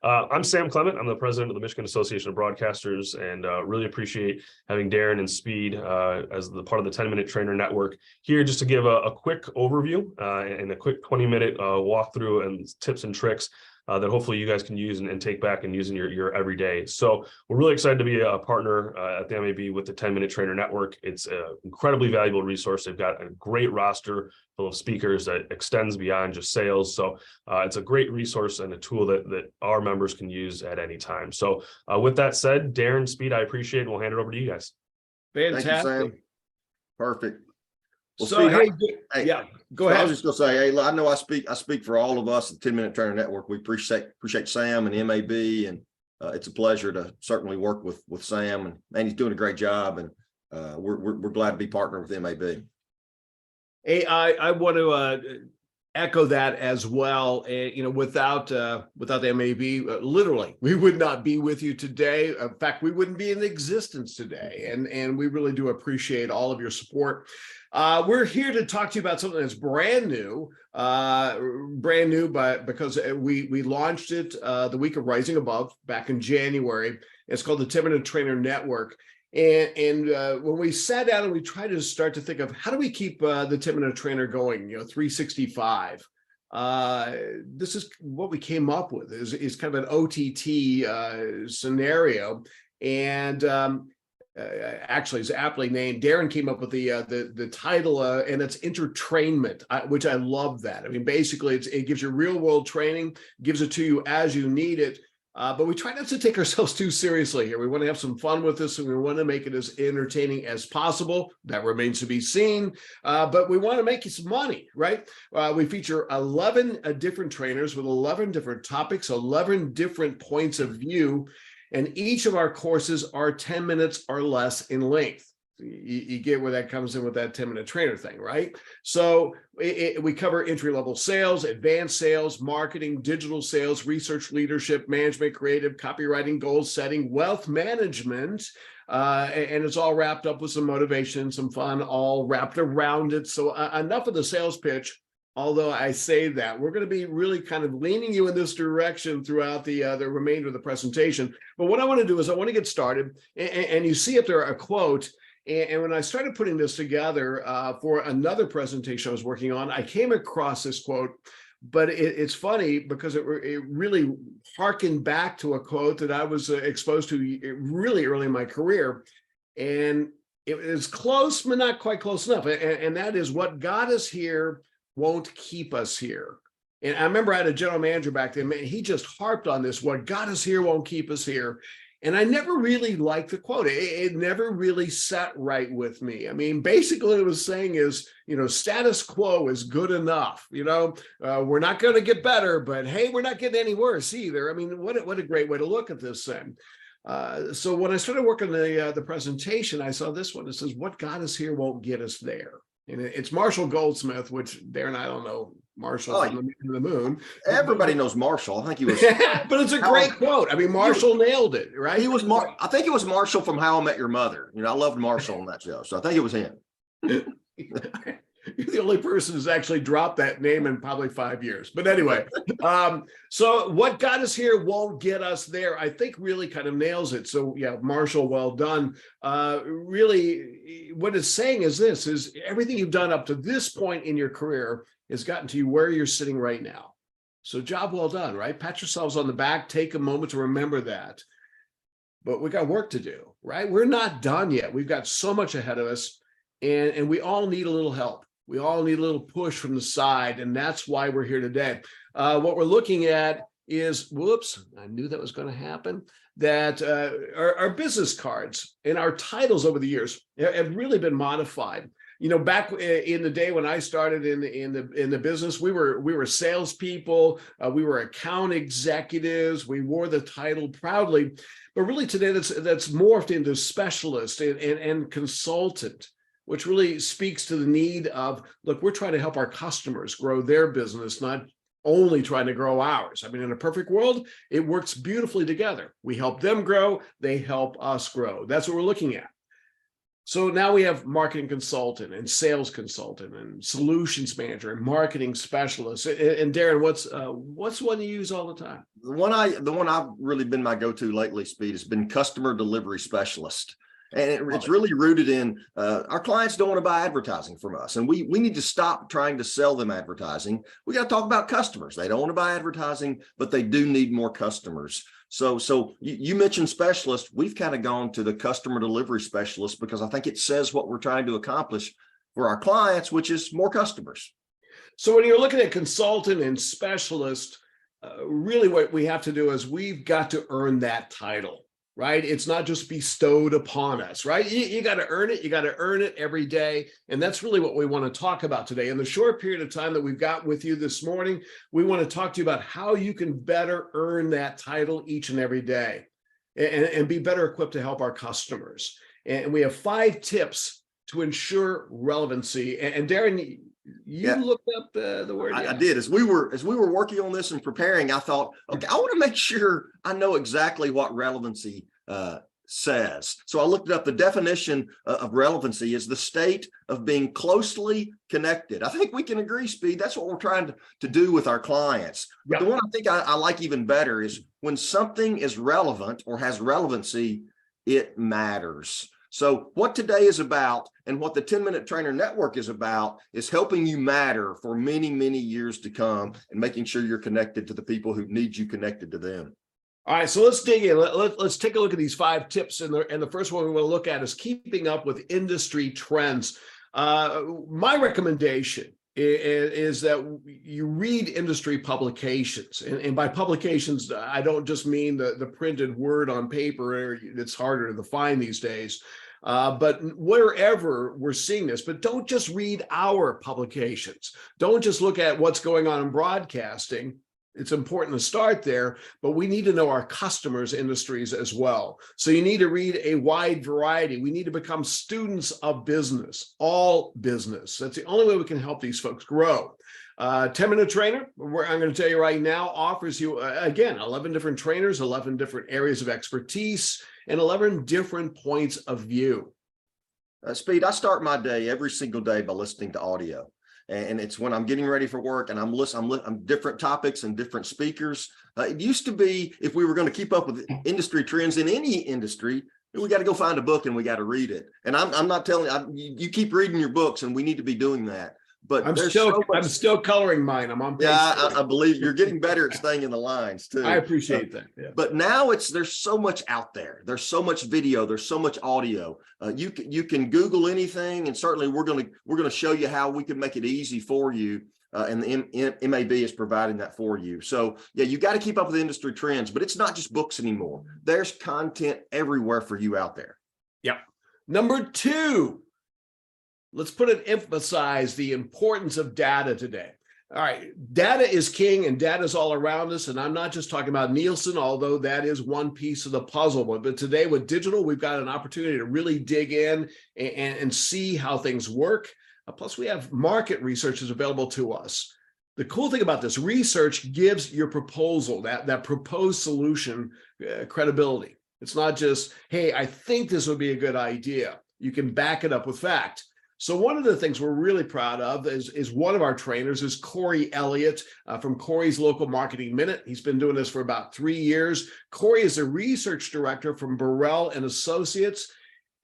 I'm Sam Clement. I'm the president of the Michigan Association of Broadcasters, and really appreciate having Derron and Speed as the part of the 10-Minute Trainer Network here, just to give a quick overview and a quick 20-minute walkthrough and tips and tricks that hopefully you guys can use and take back and use in your everyday. So we're really excited to be a partner at the MAB with the 10-Minute Trainer Network. It's an incredibly valuable resource. They've got a great roster full of speakers that extends beyond just sales. So it's a great resource and a tool that our members can use at any time. So with that said, Derron, Speed, I appreciate it. We'll hand it over to you guys. Fantastic. Thank you, Sam. Perfect. Well, So, Speed, hey, yeah, go so ahead. I was just gonna say, hey, I know I speak for all of us at the 10-Minute Trainer Network. We appreciate Sam and MAB, and it's a pleasure to certainly work with Sam, and he's doing a great job, and we're glad to be partnered with MAB. Hey, I want to echo that as well. Without the MAB, literally, we would not be with you today. In fact, we wouldn't be in existence today. And we really do appreciate all of your support. We're here to talk to you about something that's brand new, but because we launched it the week of Rising Above back in January. It's called the 10-Minute Trainer Network. And when we sat down and we tried to start to think of how do we keep the 10-Minute Trainer going, 365, this is what we came up with is kind of an OTT scenario. And actually, it's aptly named. Derron came up with the title, and it's entertainment, which I love that. I mean, basically, it gives you real world training, gives it to you as you need it. But we try not to take ourselves too seriously here. We want to have some fun with this, and we want to make it as entertaining as possible. That remains to be seen. But we want to make you some money, right? We feature 11 different trainers with 11 different topics, 11 different points of view. And each of our courses are 10 minutes or less in length. You get where that comes in with that 10-minute trainer thing, right? So we cover entry-level sales, advanced sales, marketing, digital sales, research, leadership, management, creative, copywriting, goal setting, wealth management, and it's all wrapped up with some motivation, some fun, all wrapped around it. So enough of the sales pitch. Although I say that, we're going to be really kind of leaning you in this direction throughout the remainder of the presentation. But what I want to do is I want to get started, and you see up there a quote. And when I started putting this together for another presentation I was working on, I came across this quote. But it's funny because it really harkened back to a quote that I was exposed to really early in my career. And it is close, but not quite close enough. And that is, what got us here won't keep us here. And I remember I had a general manager back then, man, he just harped on this, what got us here won't keep us here. And I never really liked the quote. It never really sat right with me. I mean, basically what it was saying is, status quo is good enough. We're not going to get better, but hey, we're not getting any worse either. I mean, what a great way to look at this thing. So when I started working the presentation, I saw this one. It says, what got us here won't get us there. And it's Marshall Goldsmith, which Derron, I don't know Marshall from the moon. Everybody knows Marshall. I think he was. But it's a great quote. I mean, Marshall nailed it, right? He was I think it was Marshall from How I Met Your Mother. I loved Marshall on that show, so I think it was him. You're the only person who's actually dropped that name in probably 5 years. But anyway, so what got us here won't get us there, I think really kind of nails it. So yeah, Marshall, well done. Really, what it's saying is this, is everything you've done up to this point in your career has gotten to you where you're sitting right now. So job well done, right? Pat yourselves on the back, take a moment to remember that. But we got work to do, right? We're not done yet. We've got so much ahead of us, and we all need a little help. We all need a little push from the side, and that's why we're here today. What we're looking at is, whoops, I knew that was going to happen, that our business cards and our titles over the years have really been modified. Back in the day when I started in the business, we were salespeople, we were account executives, we wore the title proudly, but really today that's morphed into specialist and consultant, which really speaks to the need of, look, we're trying to help our customers grow their business, not only trying to grow ours. I mean, in a perfect world, it works beautifully together. We help them grow, they help us grow. That's what we're looking at. So now we have marketing consultant and sales consultant and solutions manager and marketing specialist. And Darren, what's one you use all the time? The one I've really been my go-to lately, Speed, has been customer delivery specialist. And it's really rooted in our clients don't want to buy advertising from us. And we need to stop trying to sell them advertising. We got to talk about customers. They don't want to buy advertising, but they do need more customers. So you mentioned specialist. We've kind of gone to the customer delivery specialist because I think it says what we're trying to accomplish for our clients, which is more customers. So when you're looking at consultant and specialist, really what we have to do is we've got to earn that title. Right? It's not just bestowed upon us, right? You got to earn it. You got to earn it every day. And that's really what we want to talk about today. In the short period of time that we've got with you this morning, we want to talk to you about how you can better earn that title each and every day and be better equipped to help our customers. And we have 5 tips to ensure relevancy. And Darren, you looked up the word. I did. As we were working on this and preparing, I thought, okay, I want to make sure I know exactly what relevancy says. So I looked it up. The definition of relevancy is the state of being closely connected. I think we can agree, Speed. That's what we're trying to do with our clients. But the one I think I like even better is when something is relevant or has relevancy, it matters. So what today is about and what the 10-Minute Trainer Network is about is helping you matter for many, many years to come and making sure you're connected to the people who need you connected to them. All right, so let's dig in. Let's take a look at these 5 tips. And the first one we want to look at is keeping up with industry trends. My recommendation is that you read industry publications. And by publications, I don't just mean the printed word on paper. It's harder to find these days. But wherever we're seeing this, but don't just read our publications. Don't just look at what's going on in broadcasting. It's important to start there, but we need to know our customers' industries as well. So you need to read a wide variety. We need to become students of business, all business. That's the only way we can help these folks grow. 10-Minute Trainer, I'm going to tell you right now, offers you, again, 11 different trainers, 11 different areas of expertise, and 11 different points of view. Speed, I start my day every single day by listening to audio. And it's when I'm getting ready for work and I'm different topics and different speakers. It used to be, if we were going to keep up with industry trends in any industry, we got to go find a book and we got to read it. And I'm not telling you keep reading your books, and we need to be doing that. But I'm still coloring mine. I'm on page 3. I believe you're getting better at staying in the lines too. I appreciate that. Yeah. But now there's so much out there. There's so much video. There's so much audio. You can Google anything, and certainly we're going to show you how we can make it easy for you. And the MAB is providing that for you. So yeah, you got to keep up with industry trends. But it's not just books anymore. There's content everywhere for you out there. Yep. Number 2. Let's emphasize the importance of data today. All right, data is king and data is all around us. And I'm not just talking about Nielsen, although that is one piece of the puzzle. But today with digital, we've got an opportunity to really dig in and see how things work. Plus, we have market research is available to us. The cool thing about this research gives your proposal, that proposed solution, credibility. It's not just, hey, I think this would be a good idea. You can back it up with fact. So one of the things we're really proud of is one of our trainers is Corey Elliott from Corey's Local Marketing Minute. He's been doing this for about 3 years. Corey is a research director from Burrell and Associates.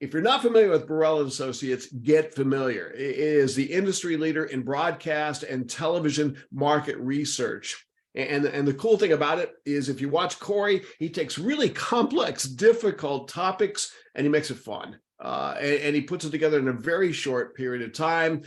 If you're not familiar with Burrell and Associates, get familiar. It is the industry leader in broadcast and television market research. And the cool thing about it is if you watch Corey, he takes really complex, difficult topics and he makes it fun. And he puts it together in a very short period of time.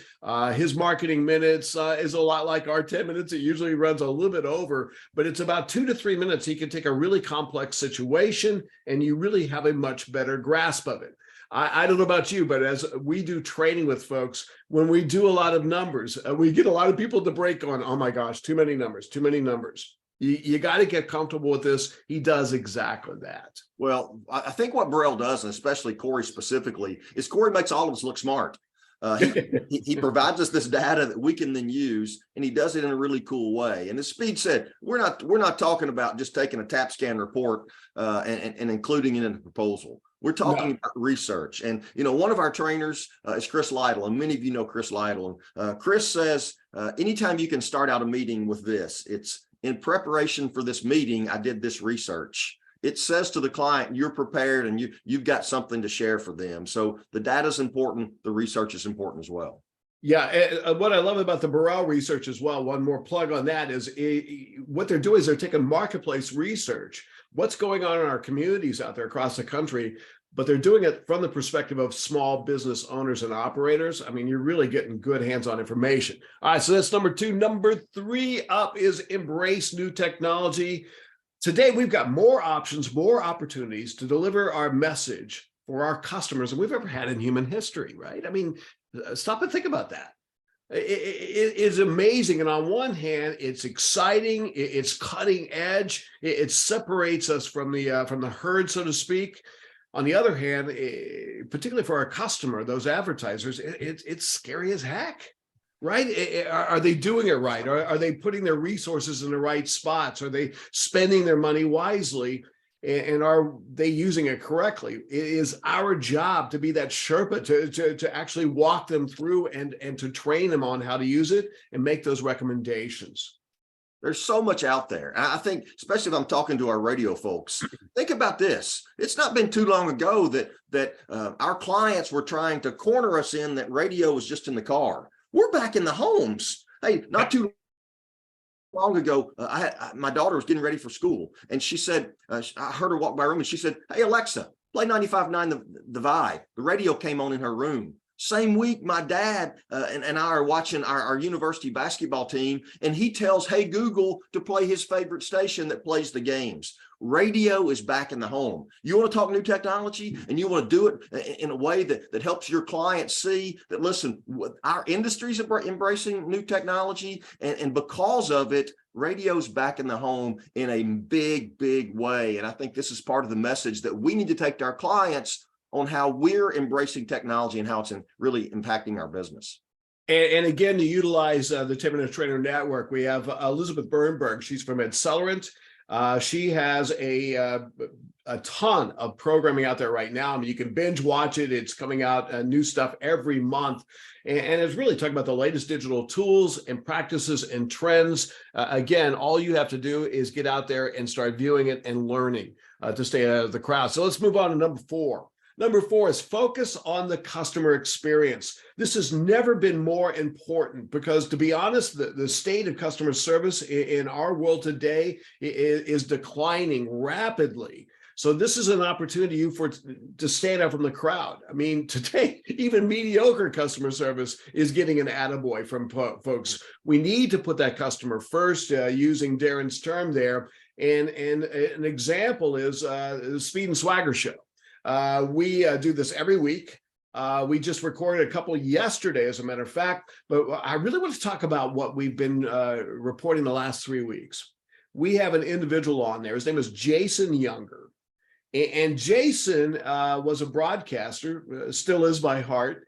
His marketing minutes is a lot like our 10 minutes. It usually runs a little bit over, but it's about 2 to 3 minutes. He can take a really complex situation and you really have a much better grasp of it. I don't know about you, but as we do training with folks, when we do a lot of numbers, we get a lot of people to break on, oh my gosh, too many numbers, too many numbers. You got to get comfortable with this. He does exactly that. Well, I think what Burrell does, and especially Corey specifically, is Corey makes all of us look smart. He provides us this data that we can then use, and he does it in a really cool way. And as Speed said, we're not talking about just taking a TAP scan report and including it in the proposal. We're talking about research. And, one of our trainers is Chris Lytle, and many of you know Chris Lytle. Chris says, anytime you can start out a meeting with this, it's in preparation for this meeting, I did this research. It says to the client, you're prepared and you've got something to share for them. So the data is important. The research is important as well. Yeah, what I love about the Burrell research as well, one more plug on that is what they're doing is they're taking marketplace research, what's going on in our communities out there across the country, but they're doing it from the perspective of small business owners and operators. I mean, you're really getting good hands-on information. All right, so that's number 2. Number 3 up is embrace new technology. Today, we've got more options, more opportunities to deliver our message for our customers than we've ever had in human history, right? I mean, stop and think about that. It is amazing. And on one hand, it's exciting, it's cutting edge, it separates us from the herd, so to speak. On the other hand, particularly for our customer, those advertisers, it's scary as heck. Right? Are they doing it right? Are they putting their resources in the right spots? Are they spending their money wisely? And are they using it correctly? It is our job to be that Sherpa to actually walk them through and to train them on how to use it and make those recommendations. There's so much out there. I think, especially if I'm talking to our radio folks, think about this. It's not been too long ago that our clients were trying to corner us in that radio was just in the car. We're back in the homes. Hey, not too long ago, my daughter was getting ready for school, and she said, I heard her walk by her room, and she said, hey, Alexa, play 95.9 the Vibe. The radio came on in her room. Same week, my dad and I are watching our university basketball team, and he tells, hey, Google, to play his favorite station that plays the games. Radio is back in the home. You want to talk new technology, and you want to do it in a way that helps your clients see that, listen, our industry's embracing new technology, and because of it, radio's back in the home in a big, big way. And I think this is part of the message that we need to take to our clients on how we're embracing technology and how it's really impacting our business. And again, to utilize the 10-Minute Trainer Network, we have Elizabeth Bernberg. She's from Accelerant. She has a ton of programming out there right now. I mean, you can binge watch it. It's coming out new stuff every month. And it's really talking about the latest digital tools and practices and trends. Again, all you have to do is get out there and start viewing it and learning to stay out of the crowd. So let's move on to number 4. Number 4 is focus on the customer experience. This has never been more important because, to be honest, the state of customer service in our world today is declining rapidly. So this is an opportunity to stand out from the crowd. I mean, today, even mediocre customer service is getting an attaboy from folks. We need to put that customer first, using Darren's term there. And an example is the Speed and Swagger Show. We do this every week. We just recorded a couple yesterday, as a matter of fact, but I really want to talk about what we've been reporting the last 3 weeks. We have an individual on there. His name is Jason Younger. And Jason was a broadcaster, still is by heart.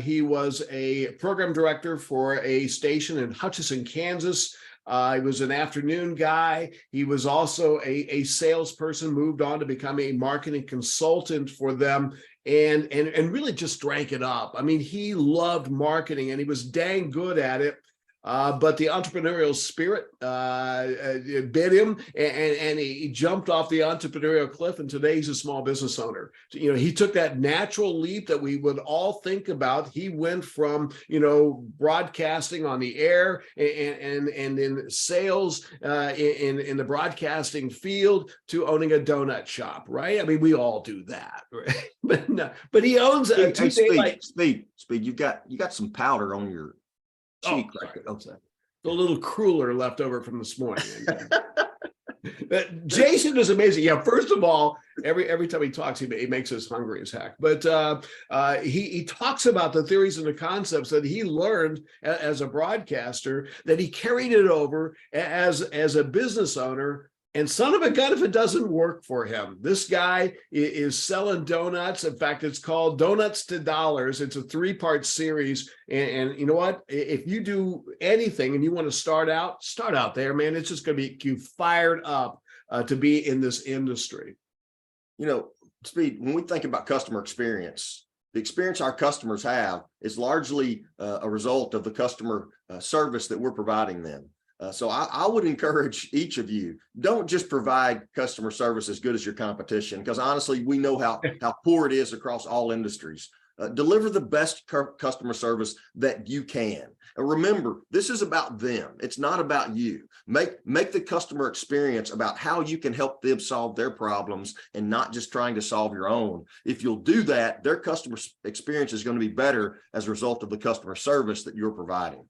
He was a program director for a station in Hutchinson, Kansas. He was an afternoon guy. He was also a salesperson, moved on to become a marketing consultant for them, and really just drank it up. I mean, he loved marketing and he was dang good at it. But the entrepreneurial spirit bit him, and he jumped off the entrepreneurial cliff, and today he's a small business owner. You know, he took that natural leap that we would all think about. He went from, broadcasting on the air and in sales in the broadcasting field to owning a donut shop, right? I mean, we all do that, right? But no, but he owns a Speed. You got some powder on your cheek, right? A little cruller left over from this morning. But Jason is amazing. Yeah, first of all, every time he talks, he makes us hungry as heck. But he talks about the theories and the concepts that he learned as a broadcaster, that he carried it over as a business owner, And son of a gun if it doesn't work for him. This guy is selling donuts. In fact, it's called Donuts to Dollars. It's a 3-part series. And you know what? If you do anything and you want to start out there, man. It's just going to make you fired up to be in this industry. You know, Speed, when we think about customer experience, the experience our customers have is largely a result of the customer service that we're providing them. So I would encourage each of you, don't just provide customer service as good as your competition, because honestly, we know how poor it is across all industries. Deliver the best customer service that you can. And remember, this is about them. It's not about you. Make the customer experience about how you can help them solve their problems and not just trying to solve your own. If you'll do that, their customer experience is going to be better as a result of the customer service that you're providing.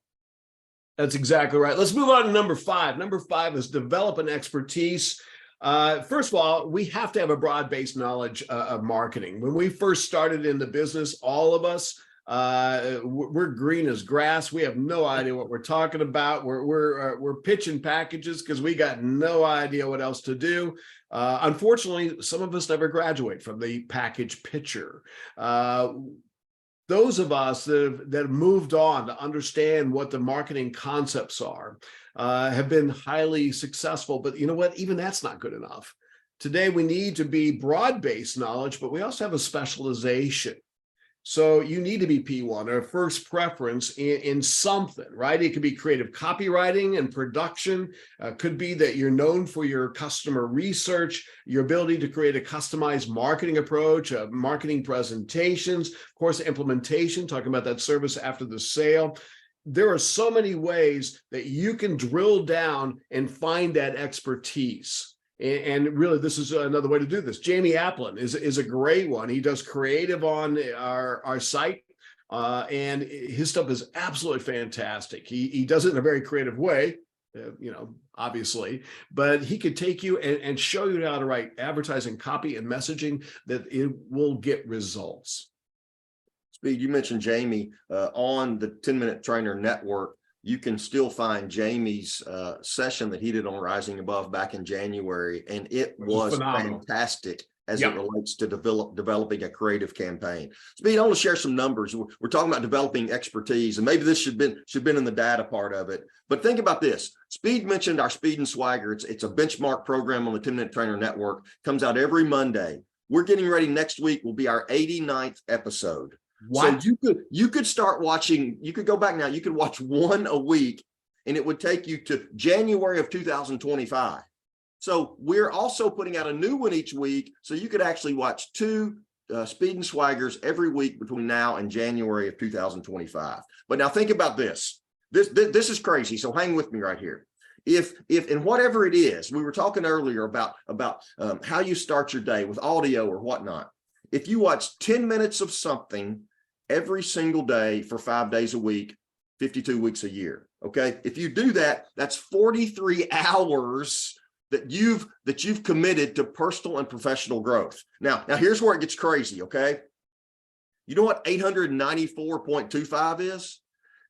That's exactly right. Let's move on to number 5. Number 5 is develop an expertise. First of all, we have to have a broad-based knowledge of marketing. When we first started in the business, all of us, we're green as grass. We have no idea what we're talking about. We're pitching packages because we got no idea what else to do. Unfortunately, some of us never graduate from the package pitcher. Those of us that have moved on to understand what the marketing concepts are have been highly successful. But you know what? Even that's not good enough. Today, we need to be broad-based knowledge, but we also have a specialization. So you need to be P1 or first preference in something, right? It could be creative copywriting and production. Could be that you're known for your customer research, your ability to create a customized marketing approach, marketing presentations, of course, implementation, talking about that service after the sale. There are so many ways that you can drill down and find that expertise. And really, this is another way to do this. Jamie Applin is a great one. He does creative on our site, and his stuff is absolutely fantastic. He does it in a very creative way, obviously, but he could take you and show you how to write advertising copy and messaging that it will get results. Speed, you mentioned Jamie on the 10-Minute Trainer Network. You can still find Jamie's session that he did on Rising Above back in January, and it was fantastic as it relates to developing a creative campaign. Speed, I want to share some numbers. We're talking about developing expertise, and maybe this should been in the data part of it. But think about this. Speed mentioned our Speed and Swagger. It's a benchmark program on the 10-Minute Trainer Network. Comes out every Monday. We're getting ready. Next week will be our 89th episode. What? So you could start watching, you could go back now, you could watch one a week and it would take you to January of 2025. So we're also putting out a new one each week. So you could actually watch 2 Speed and Swaggers every week between now and January of 2025. But now think about this. This is crazy. So hang with me right here. If and whatever it is, we were talking earlier about how you start your day with audio or whatnot. If you watch 10 minutes of something every single day for 5 days a week, 52 weeks a year, okay? If you do that, that's 43 hours that you've committed to personal and professional growth. Now here's where it gets crazy, okay? You know what 894.25 is?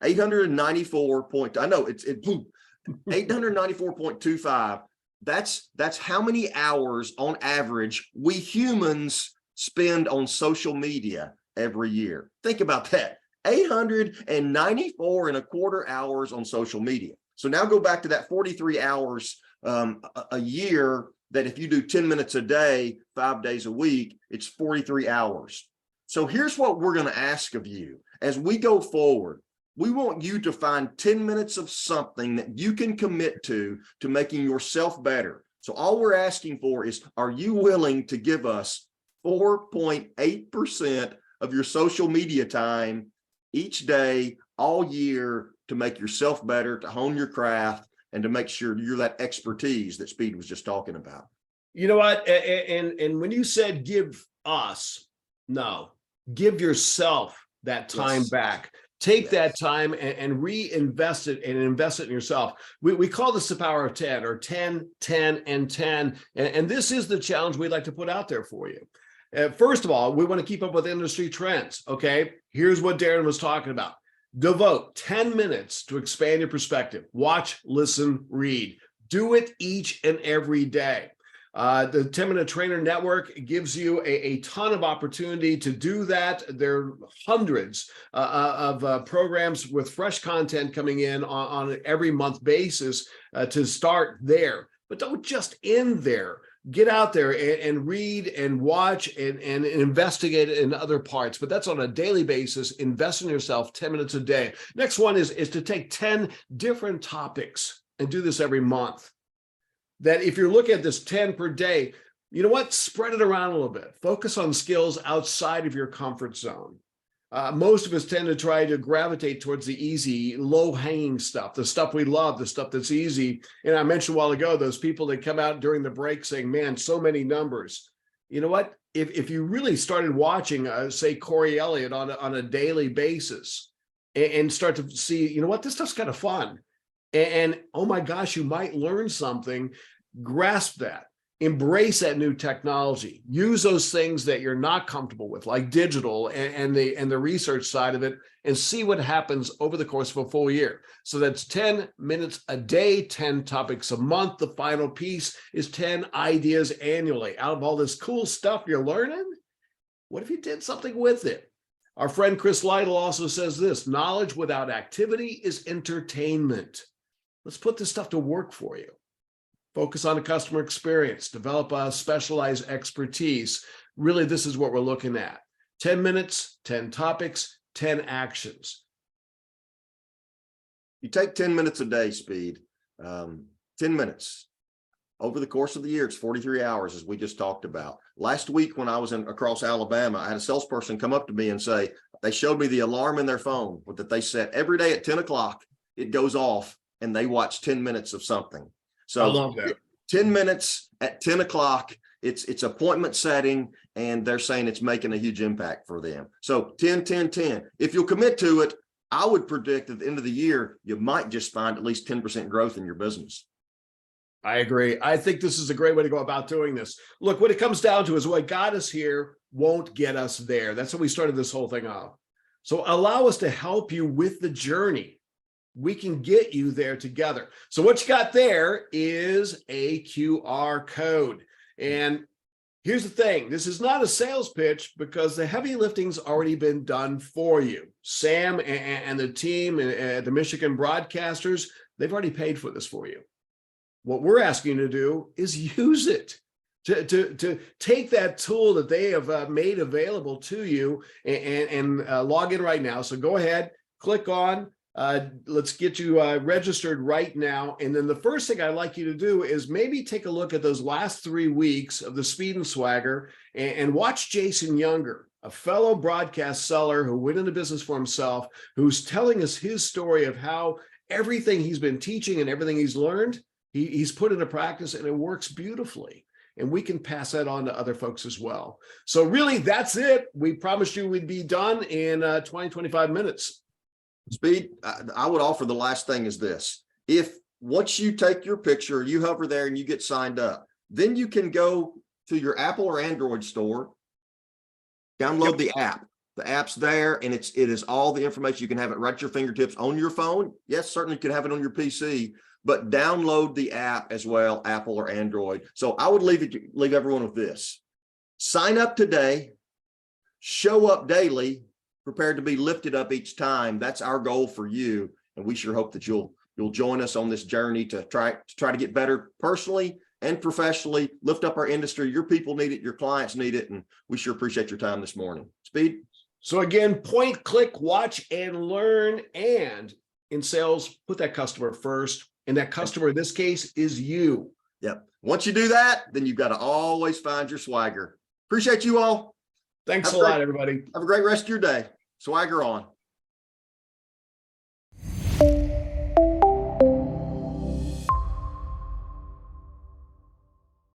894.25. That's how many hours on average we humans spend on social media every year. Think about that. 894.25 hours on social media. So now go back to that 43 hours a year, that if you do 10 minutes a day, 5 days a week, it's 43 hours. So here's what we're going to ask of you as we go forward. We want you to find 10 minutes of something that you can commit to making yourself better. So all we're asking for is, are you willing to give us 4.8% of your social media time each day, all year, to make yourself better, to hone your craft, and to make sure you're that expertise that Speed was just talking about? You know what? And when you said give us, no, give yourself that time back. Take that time and reinvest it and invest it in yourself. We call this the power of 10, or 10, 10, and 10. And this is the challenge we'd like to put out there for you. First of all, we want to keep up with industry trends. Okay, here's what Derron was talking about. Devote 10 minutes to expand your perspective. Watch, listen, read. Do it each and every day. The 10-Minute Trainer Network gives you a ton of opportunity to do that. There are hundreds of programs with fresh content coming in on an every month basis to start there. But don't just end there. Get out there and read and watch and investigate in other parts. But that's on a daily basis. Invest in yourself 10 minutes a day. Next one is to take 10 different topics and do this every month. That if you're looking at this 10 per day, you know what? Spread it around a little bit. Focus on skills outside of your comfort zone. Most of us tend to try to gravitate towards the easy, low-hanging stuff, the stuff we love, the stuff that's easy. And I mentioned a while ago, those people that come out during the break saying, man, so many numbers. You know what? If you really started watching, say, Corey Elliott on a daily basis and start to see, you know what, this stuff's kind of fun. And oh my gosh, you might learn something. Grasp that. Embrace that new technology. Use those things that you're not comfortable with, like digital and the research side of it, and see what happens over the course of a full year. So that's 10 minutes a day, 10 topics a month. The final piece is 10 ideas annually. Out of all this cool stuff you're learning, what if you did something with it? Our friend Chris Lytle also says this: knowledge without activity is entertainment. Let's put this stuff to work for you. Focus on the customer experience, develop a specialized expertise. Really, this is what we're looking at. 10 minutes, 10 topics, 10 actions. You take 10 minutes a day, Speed, 10 minutes. Over the course of the year, it's 43 hours, as we just talked about. Last week, when I was across Alabama, I had a salesperson come up to me and say, they showed me the alarm in their phone that they set every day at 10 o'clock, it goes off, and they watch 10 minutes of something. So I love that. 10 minutes at 10 o'clock, it's appointment setting, and they're saying it's making a huge impact for them. So 10, 10, 10. If you'll commit to it, I would predict at the end of the year, you might just find at least 10% growth in your business. I agree. I think this is a great way to go about doing this. Look, what it comes down to is what got us here won't get us there. That's how we started this whole thing off. So allow us to help you with the journey. We can get you there together. So what you got there is a QR code. And here's the thing. This is not a sales pitch because the heavy lifting's already been done for you. Sam and the team at the Michigan broadcasters, they've already paid for this for you. What we're asking you to do is use it. To take that tool that they have made available to you and log in right now. So go ahead, click on, let's get you registered right now. And then the first thing I'd like you to do is maybe take a look at those last 3 weeks of the Speed and Swagger and watch Jason Younger, a fellow broadcast seller who went into business for himself, who's telling us his story of how everything he's been teaching and everything he's learned, he's put into practice, and it works beautifully. And we can pass that on to other folks as well. So really, that's it. We promised you we'd be done in 20, 25 minutes. Speed, I would offer the last thing is this. If once you take your picture, you hover there and you get signed up, then you can go to your Apple or Android store, download the app. The app's there, and it is all the information. You can have it right at your fingertips on your phone. Yes, certainly you can have it on your PC, but download the app as well, Apple or Android. So I would leave everyone with this. Sign up today, show up daily, prepared to be lifted up each time. That's our goal for you. And we sure hope that you'll join us on this journey to try to get better personally and professionally, lift up our industry. Your people need it, your clients need it. And we sure appreciate your time this morning. Speed. So again, point, click, watch, and learn. And in sales, put that customer first. And that customer in this case is you. Yep. Once you do that, then you've got to always find your swagger. Appreciate you all. Thanks a lot, everybody. Have a great rest of your day. Swagger on.